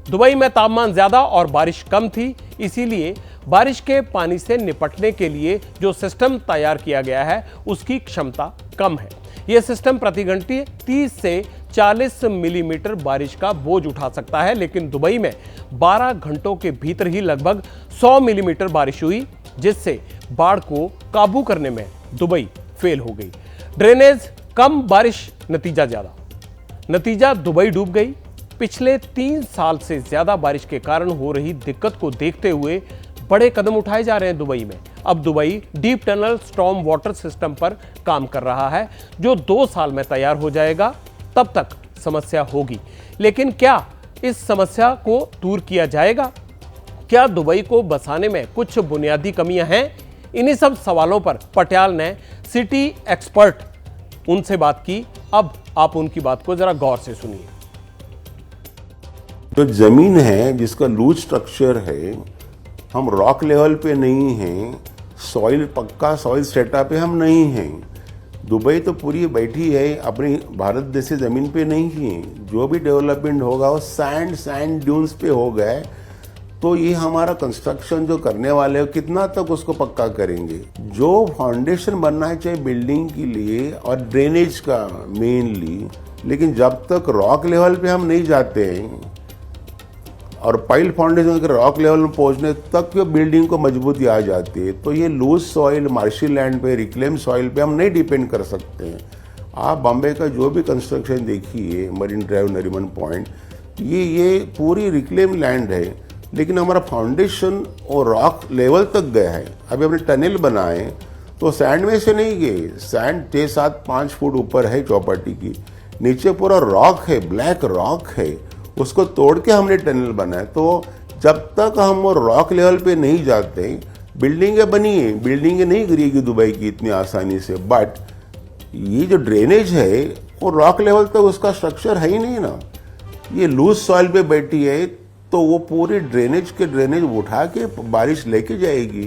दुबई में तापमान ज्यादा और बारिश कम थी, इसीलिए बारिश के पानी से निपटने के लिए जो सिस्टम तैयार किया गया है उसकी क्षमता कम है। यह सिस्टम प्रति घंटे 30 से 40 मिलीमीटर बारिश का बोझ उठा सकता है, लेकिन दुबई में 12 घंटों के भीतर ही लगभग 100 मिलीमीटर बारिश हुई, जिससे बाढ़ को काबू करने में दुबई फेल हो गई। ड्रेनेज कम, बारिश नतीजा ज्यादा। नतीजा दुबई डूब गई। पिछले 3 साल से ज्यादा बारिश के कारण हो रही दिक्कत को देखते हुए बड़े कदम उठाए जा रहे हैं दुबई में। अब Dubai deep tunnel storm water system पर काम कर रहा है, जो 2 साल में तैयार हो जाएगा। तब तक समस्या होगी, लेकिन क्या इस समस्या को दूर किया जाएगा? क्या दुबई को बसाने में कुछ बुनियादी कमियां हैं? इन्हीं सब सवालों पर पटियाल ने सिटी एक्सपर्ट उनसे बात की। अब आप उनकी बात को जरा गौर से सुनिए। जो जमीन है जिसका लूज स्ट्रक्चर है, हम रॉक लेवल पे नहीं हैं, सॉइल पक्का सॉइल सेटअप पे हम नहीं हैं। दुबई तो पूरी बैठी है अपनी भारत जैसे ज़मीन पे नहीं है। जो भी डेवलपमेंट होगा वो सैंड ड्यून्स पे हो गए। तो ये हमारा कंस्ट्रक्शन जो करने वाले हो कितना तक उसको पक्का करेंगे। जो फाउंडेशन बनना है चाहिए बिल्डिंग के लिए और ड्रेनेज का मेनली, लेकिन जब तक रॉक लेवल पे हम नहीं जाते हैं और पाइल फाउंडेशन के रॉक लेवल में पहुंचने तक जो बिल्डिंग को मजबूती आ जाती है, तो ये लूज सॉइल मार्शी लैंड पे रिक्लेम सॉइल पे हम नहीं डिपेंड कर सकते हैं। आप बॉम्बे का जो भी कंस्ट्रक्शन देखिए, मरीन ड्राइव, नरीमन पॉइंट, ये पूरी रिक्लेम लैंड है, लेकिन हमारा फाउंडेशन और रॉक लेवल तक गया है। अभी हमने टनल बनाए तो सैंड में से नहीं गए, सैंड 6-7-5 फुट ऊपर है चौपाटी की, नीचे पूरा रॉक है, ब्लैक रॉक है, उसको तोड़ के हमने टनल बनाए। तो जब तक हम रॉक लेवल पे नहीं जाते, बिल्डिंगें बनी है, बिल्डिंगें नहीं गिरेगी दुबई की इतनी आसानी से। बट ये जो ड्रेनेज है वो रॉक लेवल तक उसका स्ट्रक्चर है ही नहीं ना, ये लूज सॉइल पे बैठी है, तो वो पूरी ड्रेनेज उठा के बारिश लेके जाएगी।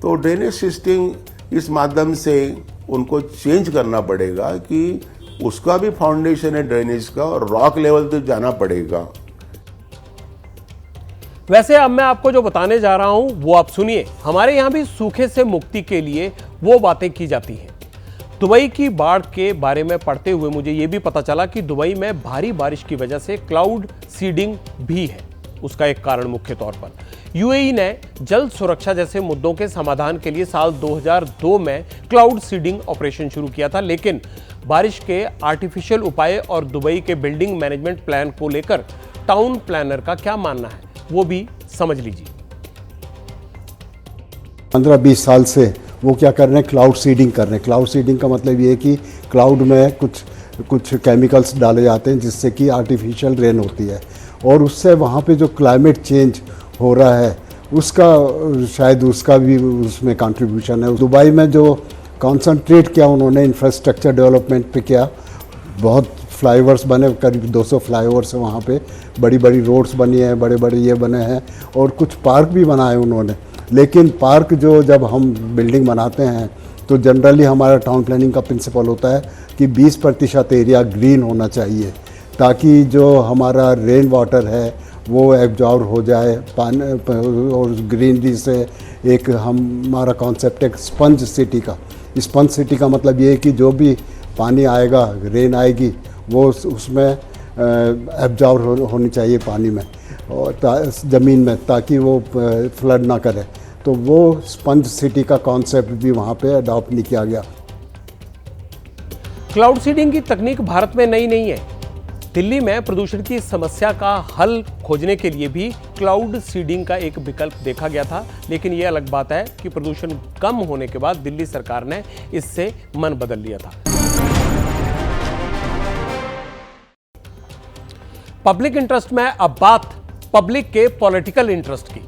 तो ड्रेनेज सिस्टम इस माध्यम से उनको चेंज करना पड़ेगा कि उसका भी फाउंडेशन है ड्रेनेज का और रॉक लेवल तक जाना पड़ेगा। वैसे अब मैं आपको जो बताने जा रहा हूं वो आप सुनिए। हमारे यहां भी सूखे से मुक्ति के लिए वो बातें की जाती हैं। दुबई की बाढ़ के बारे में पढ़ते हुए मुझे ये भी पता चला कि दुबई में भारी बारिश की वजह से क्लाउड सीडिंग भी है। उसका एक कारण मुख्य तौर पर यूएई ने जल सुरक्षा जैसे मुद्दों के समाधान के लिए साल 2002 में क्लाउड सीडिंग ऑपरेशन शुरू किया था, लेकिन बारिश के आर्टिफिशियल उपाय और दुबई के बिल्डिंग मैनेजमेंट प्लान को लेकर टाउन प्लानर का क्या मानना है वो भी समझ लीजिए। 15-20 साल से वो क्या कर रहे हैं, क्लाउड सीडिंग कर रहे हैं। क्लाउड सीडिंग का मतलब ये है कि क्लाउड में कुछ केमिकल्स डाले जाते हैं जिससे कि आर्टिफिशियल रेन होती है, और उससे वहाँ पे जो क्लाइमेट चेंज हो रहा है उसका शायद उसका भी उसमें कंट्रीब्यूशन है। दुबई में जो कॉन्सनट्रेट किया उन्होंने इंफ्रास्ट्रक्चर डेवलपमेंट पे किया, बहुत फ्लाईओवर्स बने, करीब 200 फ्लाईओवर्स हैं वहाँ पे, बड़ी बड़ी रोड्स बनी हैं, बड़े बड़े ये बने हैं, और कुछ पार्क भी बनाए उन्होंने। लेकिन पार्क जो जब हम बिल्डिंग बनाते हैं तो जनरली हमारा टाउन प्लानिंग का प्रिंसिपल होता है कि 20% एरिया ग्रीन होना चाहिए, ताकि जो हमारा रेन वाटर है वो एब्जॉर्ब हो जाए पानी, और ग्रीनरी से एक हमारा कॉन्सेप्ट है स्पंज सिटी का। स्पंज सिटी का मतलब ये है कि जो भी पानी आएगा, रेन आएगी, वो उसमें एब्जॉर्ब होनी चाहिए पानी में और ज़मीन में, ताकि वो फ्लड ना करे। तो वो स्पंज सिटी का कॉन्सेप्ट भी वहाँ पे अडॉप्ट नहीं किया गया। क्लाउड सीडिंग की तकनीक भारत में नई नहीं है। दिल्ली में प्रदूषण की समस्या का हल खोजने के लिए भी क्लाउड सीडिंग का एक विकल्प देखा गया था, लेकिन यह अलग बात है कि प्रदूषण कम होने के बाद दिल्ली सरकार ने इससे मन बदल लिया था। पब्लिक इंटरेस्ट में अब बात पब्लिक के पॉलिटिकल इंटरेस्ट की।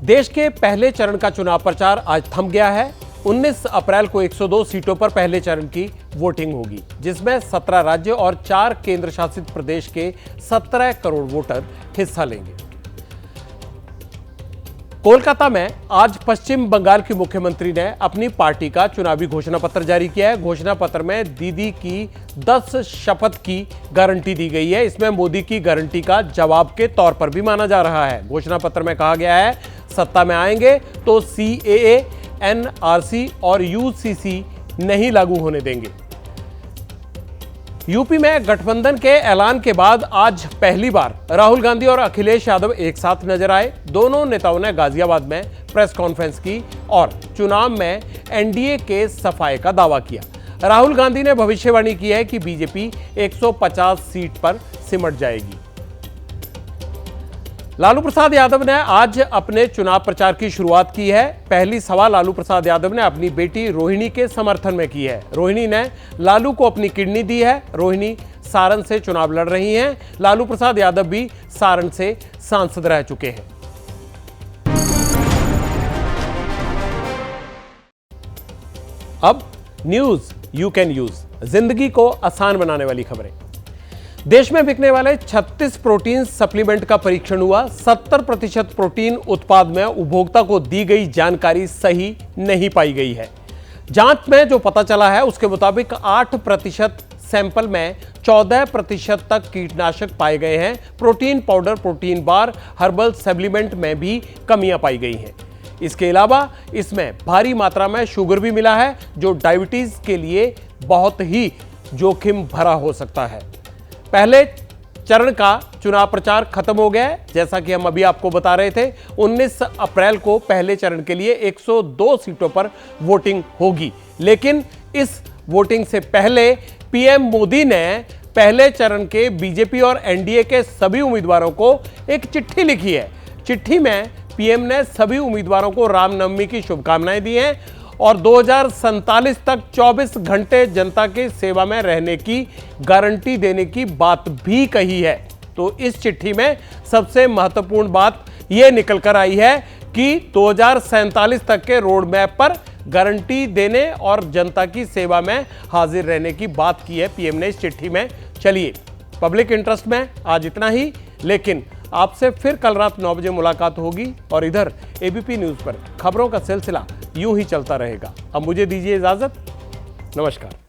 देश के पहले चरण का चुनाव प्रचार आज थम गया है। 19 अप्रैल को 102 सीटों पर पहले चरण की वोटिंग होगी, जिसमें 17 राज्य और 4 केंद्र शासित प्रदेश के 17 करोड़ वोटर हिस्सा लेंगे। कोलकाता में आज पश्चिम बंगाल की मुख्यमंत्री ने अपनी पार्टी का चुनावी घोषणा पत्र जारी किया है। घोषणा पत्र में दीदी की 10 शपथ की गारंटी दी गई है। इसमें मोदी की गारंटी का जवाब के तौर पर भी माना जा रहा है। घोषणा पत्र में कहा गया है, सत्ता में आएंगे तो CAA, NRC और UCC नहीं लागू होने देंगे। यूपी में गठबंधन के ऐलान के बाद आज पहली बार राहुल गांधी और अखिलेश यादव एक साथ नजर आए। दोनों नेताओं ने गाजियाबाद में प्रेस कॉन्फ्रेंस की और चुनाव में NDA के सफाये का दावा किया। राहुल गांधी ने भविष्यवाणी की है कि बीजेपी 150 सीट पर सिमट जाएगी। लालू प्रसाद यादव ने आज अपने चुनाव प्रचार की शुरुआत की है। पहली सभा लालू प्रसाद यादव ने अपनी बेटी रोहिणी के समर्थन में की है। रोहिणी ने लालू को अपनी किडनी दी है। रोहिणी सारण से चुनाव लड़ रही हैं। लालू प्रसाद यादव भी सारण से सांसद रह चुके हैं। अब न्यूज यू कैन यूज, जिंदगी को आसान बनाने वाली खबरें। देश में बिकने वाले 36 प्रोटीन सप्लीमेंट का परीक्षण हुआ। 70% प्रोटीन उत्पाद में उपभोक्ता को दी गई जानकारी सही नहीं पाई गई है। जांच में जो पता चला है उसके मुताबिक 8% सैंपल में 14% तक कीटनाशक पाए गए हैं। Protein powder, protein bar, herbal supplement में भी कमियां पाई गई हैं। इसके अलावा इसमें भारी मात्रा में शुगर भी मिला है, जो डायबिटीज के लिए बहुत ही जोखिम भरा हो सकता है। पहले चरण का चुनाव प्रचार खत्म हो गया है। जैसा कि हम अभी आपको बता रहे थे, 19 अप्रैल को पहले चरण के लिए 102 सीटों पर वोटिंग होगी। लेकिन इस वोटिंग से पहले पीएम मोदी ने पहले चरण के बीजेपी और NDA के सभी उम्मीदवारों को एक चिट्ठी लिखी है। चिट्ठी में पीएम ने सभी उम्मीदवारों को रामनवमी की शुभकामनाएं दी हैं और 2047 तक 24 घंटे जनता की सेवा में रहने की गारंटी देने की बात भी कही है। तो इस चिट्ठी में सबसे महत्वपूर्ण बात यह निकल कर आई है कि 2047 तक के रोड मैप पर गारंटी देने और जनता की सेवा में हाजिर रहने की बात की है पीएम ने इस चिट्ठी में। चलिए, पब्लिक इंटरेस्ट में आज इतना ही, लेकिन आपसे फिर कल रात 9 बजे मुलाकात होगी और इधर ABP न्यूज पर खबरों का सिलसिला यूं ही चलता रहेगा। अब मुझे दीजिए इजाजत। नमस्कार।